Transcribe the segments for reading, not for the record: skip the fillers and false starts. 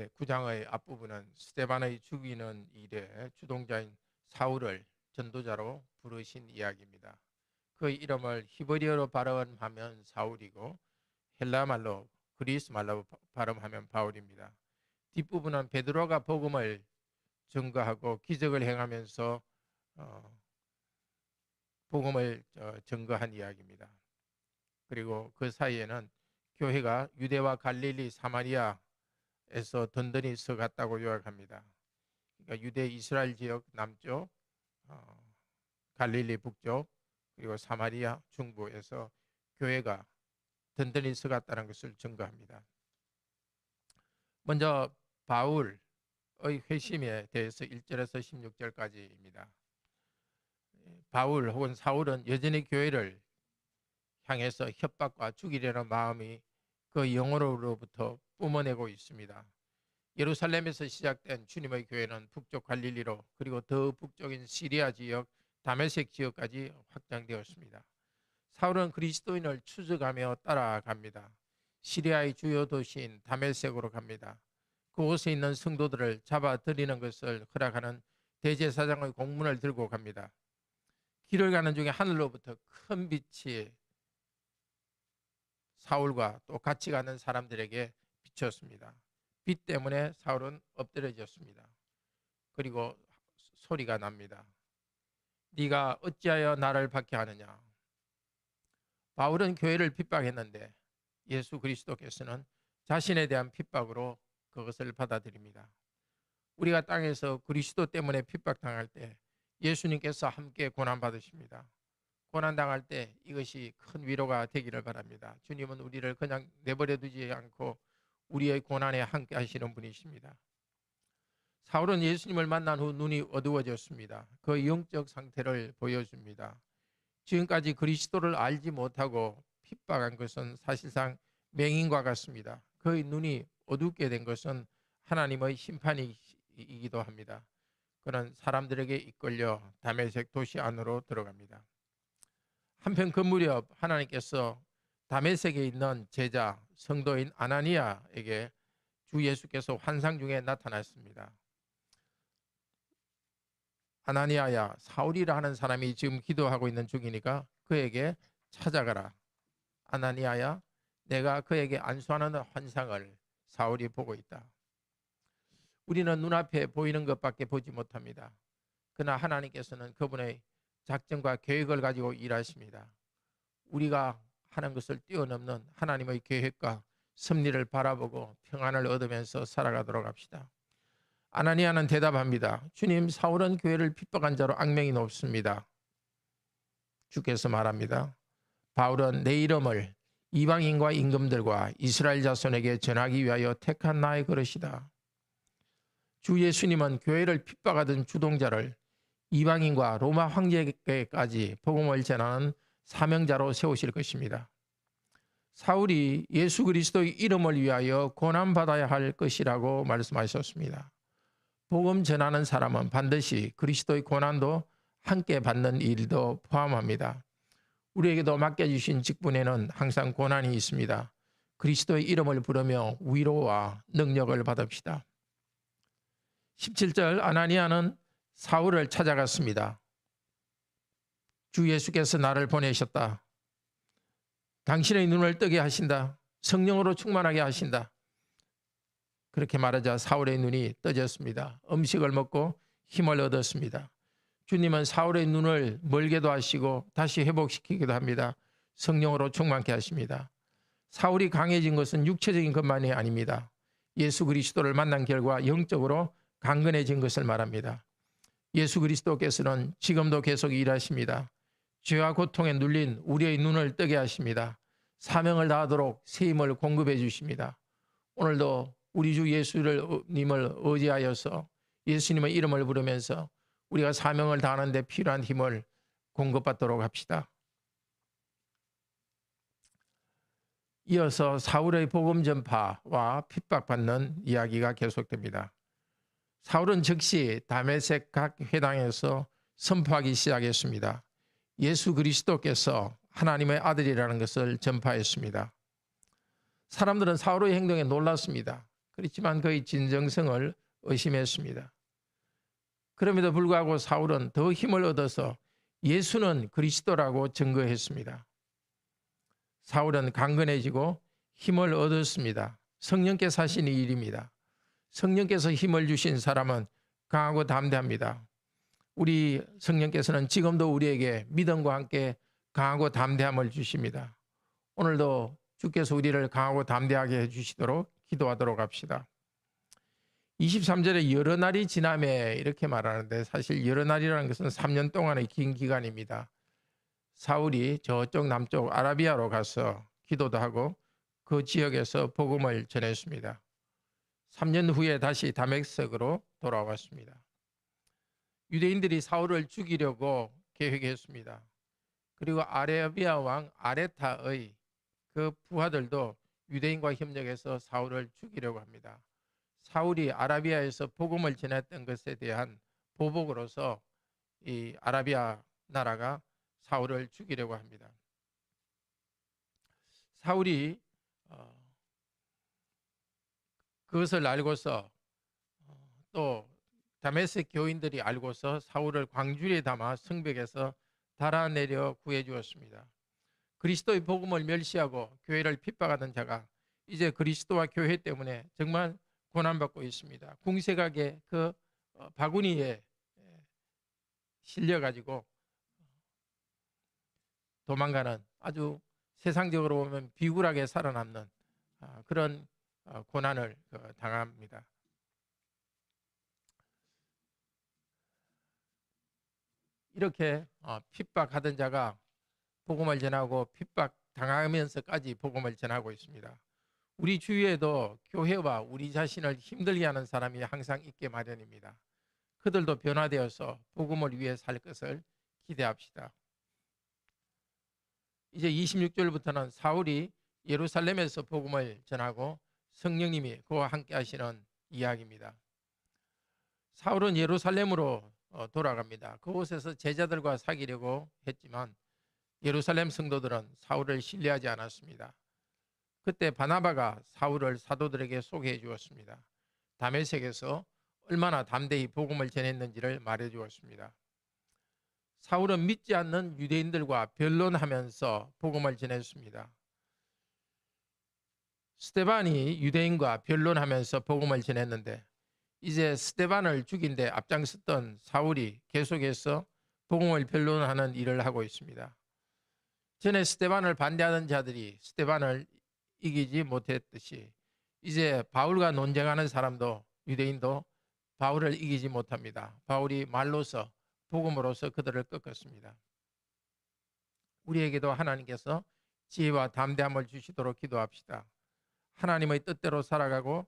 9장의 앞부분은 스데반의 죽이는 일에 주동자인 사울을 전도자로 부르신 이야기입니다. 그 이름을 히브리어로 발음하면 사울이고 헬라말로 그리스 말로 발음하면 바울입니다. 뒷부분은 베드로가 복음을 증거하고 기적을 행하면서 복음을 증거한 이야기입니다. 그리고 그 사이에는 교회가 유대와 갈릴리, 사마리아에서 든든히 서갔다고 요약합니다. 그러니까 유대 이스라엘 지역 남쪽, 갈릴리 북쪽, 그리고 사마리아 중부에서 교회가 든든히 서갔다는 것을 증거합니다. 먼저 바울의 회심에 대해서 1절에서 16절까지입니다. 바울 혹은 사울은 여전히 교회를 향해서 협박과 죽이려는 마음이 그 영으로부터 뿜어내고 있습니다. 예루살렘에서 시작된 주님의 교회는 북쪽 갈릴리로 그리고 더 북쪽인 시리아 지역, 다메섹 지역까지 확장되었습니다. 사울은 그리스도인을 추적하며 따라갑니다. 시리아의 주요 도시인 다메섹으로 갑니다. 그곳에 있는 성도들을 잡아들이는 것을 허락하는 대제사장의 공문을 들고 갑니다. 길을 가는 중에 하늘로부터 큰 빛이 사울과 또 같이 가는 사람들에게 비쳤습니다. 빛 때문에 사울은 엎드려졌습니다. 그리고 소리가 납니다. 네가 어찌하여 나를 박해하느냐. 바울은 교회를 핍박했는데 예수 그리스도께서는 자신에 대한 핍박으로 그것을 받아들입니다. 우리가 땅에서 그리스도 때문에 핍박당할 때 예수님께서 함께 고난받으십니다. 고난당할 때 이것이 큰 위로가 되기를 바랍니다. 주님은 우리를 그냥 내버려 두지 않고 우리의 고난에 함께 하시는 분이십니다. 사울은 예수님을 만난 후 눈이 어두워졌습니다. 그 영적 상태를 보여줍니다. 지금까지 그리스도를 알지 못하고 핍박한 것은 사실상 맹인과 같습니다. 그의 눈이 어둡게 된 것은 하나님의 심판이기도 합니다. 그는 사람들에게 이끌려 다메섹 도시 안으로 들어갑니다. 한편 그 무렵 하나님께서 다메섹에 있는 제자 성도인 아나니아에게 주 예수께서 환상 중에 나타났습니다. 아나니아야, 사울이라 하는 사람이 지금 기도하고 있는 중이니까 그에게 찾아가라. 아나니아야, 내가 그에게 안수하는 환상을 사울이 보고 있다. 우리는 눈앞에 보이는 것밖에 보지 못합니다. 그러나 하나님께서는 그분의 작전과 계획을 가지고 일하십니다. 우리가 하는 것을 뛰어넘는 하나님의 계획과 섭리를 바라보고 평안을 얻으면서 살아가도록 합시다. 아나니아는 대답합니다. 주님, 사울은 교회를 핍박한 자로 악명이 높습니다. 주께서 말합니다. 바울은 내 이름을 이방인과 임금들과 이스라엘 자손에게 전하기 위하여 택한 나의 그릇이다. 주 예수님은 교회를 핍박하던 주동자를 이방인과 로마 황제에게까지 복음을 전하는 사명자로 세우실 것입니다. 사울이 예수 그리스도의 이름을 위하여 고난받아야 할 것이라고 말씀하셨습니다. 복음 전하는 사람은 반드시 그리스도의 고난도 함께 받는 일도 포함합니다. 우리에게도 맡겨주신 직분에는 항상 고난이 있습니다. 그리스도의 이름을 부르며 위로와 능력을 받읍시다. 17절 아나니아는 사울을 찾아갔습니다. 주 예수께서 나를 보내셨다. 당신의 눈을 뜨게 하신다. 성령으로 충만하게 하신다. 그렇게 말하자 사울의 눈이 떠졌습니다. 음식을 먹고 힘을 얻었습니다. 주님은 사울의 눈을 멀게도 하시고 다시 회복시키기도 합니다. 성령으로 충만케 하십니다. 사울이 강해진 것은 육체적인 것만이 아닙니다. 예수 그리스도를 만난 결과 영적으로 강건해진 것을 말합니다. 예수 그리스도께서는 지금도 계속 일하십니다. 죄와 고통에 눌린 우리의 눈을 뜨게 하십니다. 사명을 다하도록 새 힘을 공급해 주십니다. 오늘도 우리 주 예수님을 의지하여서 예수님의 이름을 부르면서 우리가 사명을 다하는 데 필요한 힘을 공급받도록 합시다. 이어서 사울의 복음 전파와 핍박받는 이야기가 계속됩니다. 사울은 즉시 다메섹 각 회당에서 선포하기 시작했습니다. 예수 그리스도께서 하나님의 아들이라는 것을 전파했습니다. 사람들은 사울의 행동에 놀랐습니다. 그렇지만 그의 진정성을 의심했습니다. 그럼에도 불구하고 사울은 더 힘을 얻어서 예수는 그리스도라고 증거했습니다. 사울은 강건해지고 힘을 얻었습니다. 성령께서 하신 이 일입니다. 성령께서 힘을 주신 사람은 강하고 담대합니다. 우리 성령께서는 지금도 우리에게 믿음과 함께 강하고 담대함을 주십니다. 오늘도 주께서 우리를 강하고 담대하게 해주시도록 기도하도록 합시다. 23절에 여러 날이 지나매 이렇게 말하는데, 사실 여러 날이라는 것은 3년 동안의 긴 기간입니다. 사울이 저쪽 남쪽 아라비아로 가서 기도도 하고 그 지역에서 복음을 전했습니다. 3년 후에 다시 다메섹으로 돌아왔습니다. 유대인들이 사울을 죽이려고 계획했습니다. 그리고 아라비아 왕 아레타의 그 부하들도 유대인과 협력해서 사울을 죽이려고 합니다. 사울이 아라비아에서 복음을 전했던 것에 대한 보복으로서 이 아라비아 나라가 사울을 죽이려고 합니다. 사울이 그것을 알고서 또 다메섹 교인들이 알고서 사울을 광주리에 담아 성벽에서 달아내려 구해 주었습니다. 그리스도의 복음을 멸시하고 교회를 핍박하던 자가 이제 그리스도와 교회 때문에 정말 고난받고 있습니다. 궁색하게 그 바구니에 실려가지고 도망가는, 아주 세상적으로 보면 비굴하게 살아남는 그런 고난을 당합니다. 이렇게 핍박하던 자가 복음을 전하고 핍박 당하면서까지 복음을 전하고 있습니다. 우리 주위에도 교회와 우리 자신을 힘들게 하는 사람이 항상 있게 마련입니다. 그들도 변화되어서 복음을 위해 살 것을 기대합시다. 이제 26절부터는 사울이 예루살렘에서 복음을 전하고 성령님이 그와 함께 하시는 이야기입니다. 사울은 예루살렘으로 돌아갑니다. 그곳에서 제자들과 사귀려고 했지만 예루살렘 성도들은 사울을 신뢰하지 않았습니다. 그때 바나바가 사울을 사도들에게 소개해 주었습니다. 다메섹에서 얼마나 담대히 복음을 전했는지를 말해 주었습니다. 사울은 믿지 않는 유대인들과 변론하면서 복음을 전했습니다. 스데반이 유대인과 변론하면서 복음을 전했는데, 이제 스데반을 죽인 데 앞장섰던 사울이 계속해서 복음을 변론하는 일을 하고 있습니다. 전에 스데반을 반대하던 자들이 스데반을 이기지 못했듯이 이제 바울과 논쟁하는 사람도, 유대인도 바울을 이기지 못합니다. 바울이 말로서, 복음으로서 그들을 꺾었습니다. 우리에게도 하나님께서 지혜와 담대함을 주시도록 기도합시다. 하나님의 뜻대로 살아가고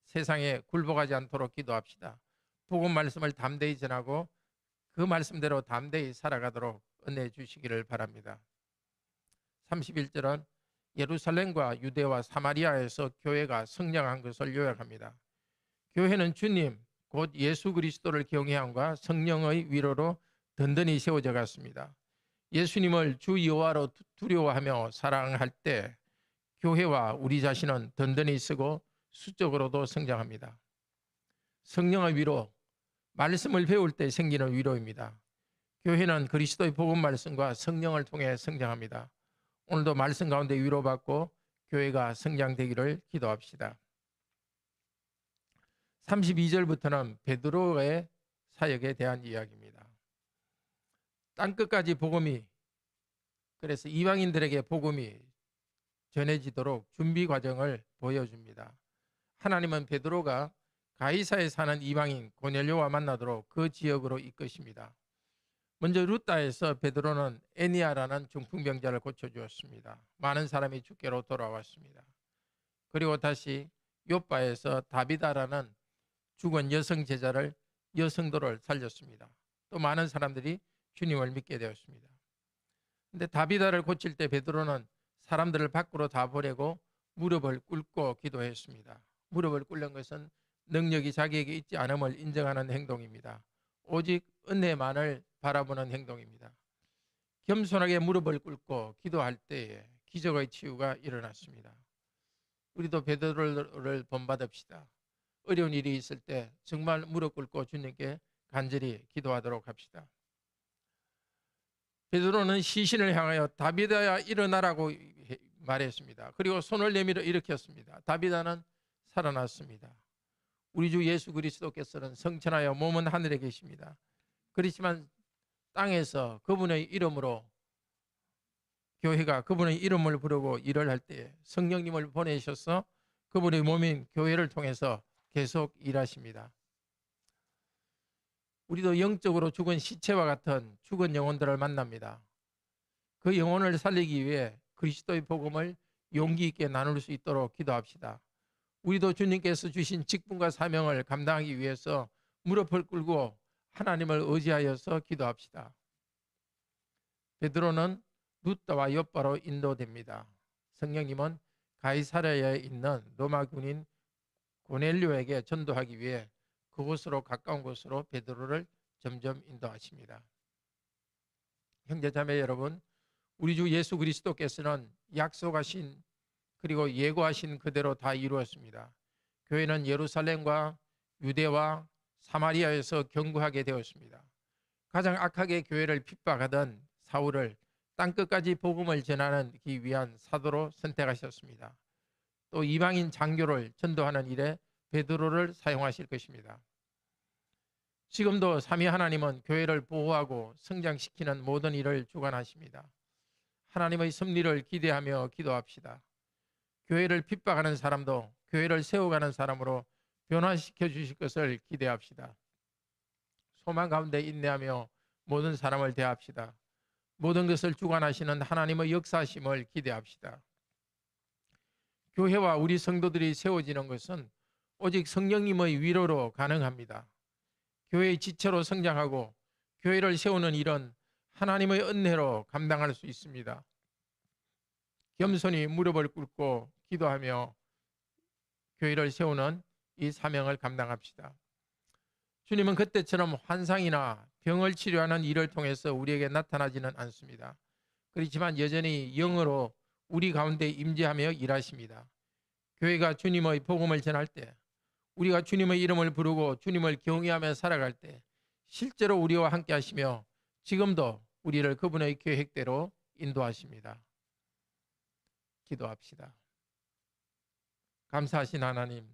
세상에 굴복하지 않도록 기도합시다. 복음 말씀을 담대히 전하고 그 말씀대로 담대히 살아가도록 은혜 주시기를 바랍니다. 31절은 예루살렘과 유대와 사마리아에서 교회가 성장한 것을 요약합니다. 교회는 주님 곧 예수 그리스도를 경외함과 성령의 위로로 든든히 세워져 갔습니다. 예수님을 주 여호와로 두려워하며 사랑할 때 교회와 우리 자신은 든든히 쓰고 수적으로도 성장합니다. 성령의 위로, 말씀을 배울 때 생기는 위로입니다. 교회는 그리스도의 복음 말씀과 성령을 통해 성장합니다. 오늘도 말씀 가운데 위로받고 교회가 성장되기를 기도합시다. 32절부터는 베드로의 사역에 대한 이야기입니다. 땅끝까지 복음이, 그래서 이방인들에게 복음이 전해지도록 준비 과정을 보여줍니다. 하나님은 베드로가 가이사에 사는 이방인 고넬료와 만나도록 그 지역으로 이끄십니다. 먼저 루다에서 베드로는 애니아라는 중풍병자를 고쳐주었습니다. 많은 사람이 주께로 돌아왔습니다. 그리고 다시 요빠에서 다비다라는 죽은 여성 제자를, 여성도를 살렸습니다. 또 많은 사람들이 주님을 믿게 되었습니다. 근데 다비다를 고칠 때 베드로는 사람들을 밖으로 다 보내고 무릎을 꿇고 기도했습니다. 무릎을 꿇는 것은 능력이 자기에게 있지 않음을 인정하는 행동입니다. 오직 은혜만을 바라보는 행동입니다. 겸손하게 무릎을 꿇고 기도할 때에 기적의 치유가 일어났습니다. 우리도 베드로를 본받읍시다. 어려운 일이 있을 때 정말 무릎 꿇고 주님께 간절히 기도하도록 합시다. 베드로는 시신을 향하여 다비다야 일어나라고 말했습니다. 그리고 손을 내밀어 일으켰습니다. 다비다는 살아났습니다. 우리 주 예수 그리스도께서는 성천하여 몸은 하늘에 계십니다. 그렇지만 땅에서 그분의 이름으로 교회가 그분의 이름을 부르고 일을 할 때 성령님을 보내셔서 그분의 몸인 교회를 통해서 계속 일하십니다. 우리도 영적으로 죽은 시체와 같은 죽은 영혼들을 만납니다. 그 영혼을 살리기 위해 그리스도의 복음을 용기 있게 나눌 수 있도록 기도합시다. 우리도 주님께서 주신 직분과 사명을 감당하기 위해서 무릎을 꿇고 하나님을 의지하여서 기도합시다. 베드로는 루다와 욥바로 인도됩니다. 성령님은 가이사랴에 있는 로마 군인 고넬료에게 전도하기 위해 그곳으로 가까운 곳으로 베드로를 점점 인도하십니다. 형제자매 여러분, 우리 주 예수 그리스도께서는 약속하신 그리고 예고하신 그대로 다 이루었습니다. 교회는 예루살렘과 유대와 사마리아에서 경고하게 되었습니다. 가장 악하게 교회를 핍박하던 사울을 땅끝까지 복음을 전하기 위한 사도로 선택하셨습니다. 또 이방인 장교를 전도하는 일에 베드로를 사용하실 것입니다. 지금도 삼위 하나님은 교회를 보호하고 성장시키는 모든 일을 주관하십니다. 하나님의 섭리를 기대하며 기도합시다. 교회를 핍박하는 사람도 교회를 세워가는 사람으로 변화시켜 주실 것을 기대합시다. 소망 가운데 인내하며 모든 사람을 대합시다. 모든 것을 주관하시는 하나님의 역사심을 기대합시다. 교회와 우리 성도들이 세워지는 것은 오직 성령님의 위로로 가능합니다. 교회의 지체로 성장하고 교회를 세우는 일은 하나님의 은혜로 감당할 수 있습니다. 겸손히 무릎을 꿇고 기도하며 교회를 세우는 이 사명을 감당합시다. 주님은 그때처럼 환상이나 병을 치료하는 일을 통해서 우리에게 나타나지는 않습니다. 그렇지만 여전히 영으로 우리 가운데 임재하며 일하십니다. 교회가 주님의 복음을 전할 때, 우리가 주님의 이름을 부르고 주님을 경외하며 살아갈 때 실제로 우리와 함께 하시며 지금도 우리를 그분의 계획대로 인도하십니다. 기도합시다. 감사하신 하나님,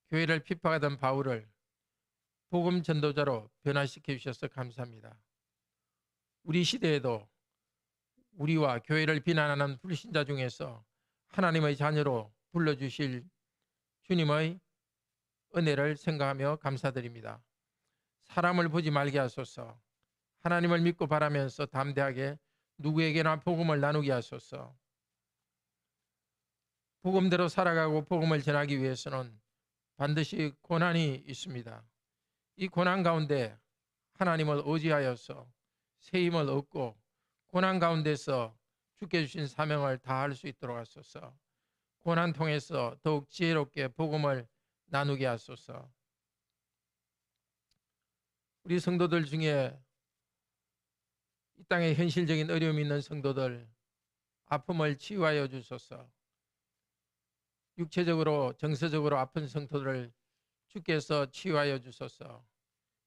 교회를 핍박하던 바울을 복음 전도자로 변화시켜 주셔서 감사합니다. 우리 시대에도 우리와 교회를 비난하는 불신자 중에서 하나님의 자녀로 불러주실 주님의 은혜를 생각하며 감사드립니다. 사람을 보지 말게 하소서. 하나님을 믿고 바라면서 담대하게 누구에게나 복음을 나누게 하소서. 복음대로 살아가고 복음을 전하기 위해서는 반드시 고난이 있습니다. 이 고난 가운데 하나님을 의지하여서 새 힘을 얻고 고난 가운데서 주께 주신 사명을 다할 수 있도록 하소서. 고난 통해서 더욱 지혜롭게 복음을 나누게 하소서. 우리 성도들 중에 이 땅에 현실적인 어려움이 있는 성도들 아픔을 치유하여 주소서. 육체적으로 정서적으로 아픈 성도들을 주께서 치유하여 주소서.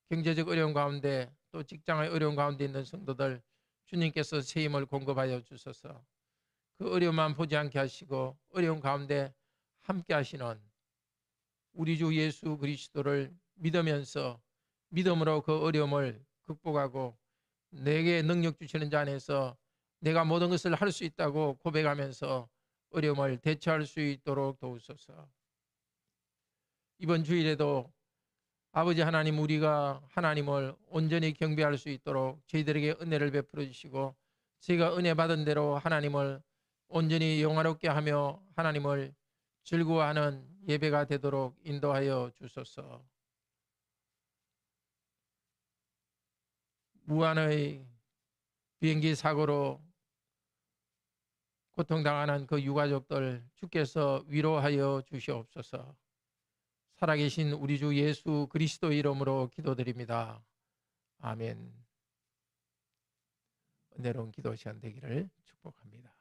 경제적 어려움 가운데 또 직장의 어려움 가운데 있는 성도들 주님께서 새 힘을 공급하여 주소서. 그 어려움만 보지 않게 하시고 어려움 가운데 함께 하시는 우리 주 예수 그리스도를 믿으면서 믿음으로 그 어려움을 극복하고 내게 능력 주시는 자 안에서 내가 모든 것을 할 수 있다고 고백하면서 어려움을 대처할 수 있도록 도우소서. 이번 주일에도 아버지 하나님, 우리가 하나님을 온전히 경배할 수 있도록 저희들에게 은혜를 베풀어 주시고 저희가 은혜 받은 대로 하나님을 온전히 영화롭게 하며 하나님을 즐거워하는 예배가 되도록 인도하여 주소서. 무한의 비행기 사고로 고통당하는 그 유가족들 주께서 위로하여 주시옵소서. 살아계신 우리 주 예수 그리스도 이름으로 기도드립니다. 아멘. 은혜로운 기도 시간 되기를 축복합니다.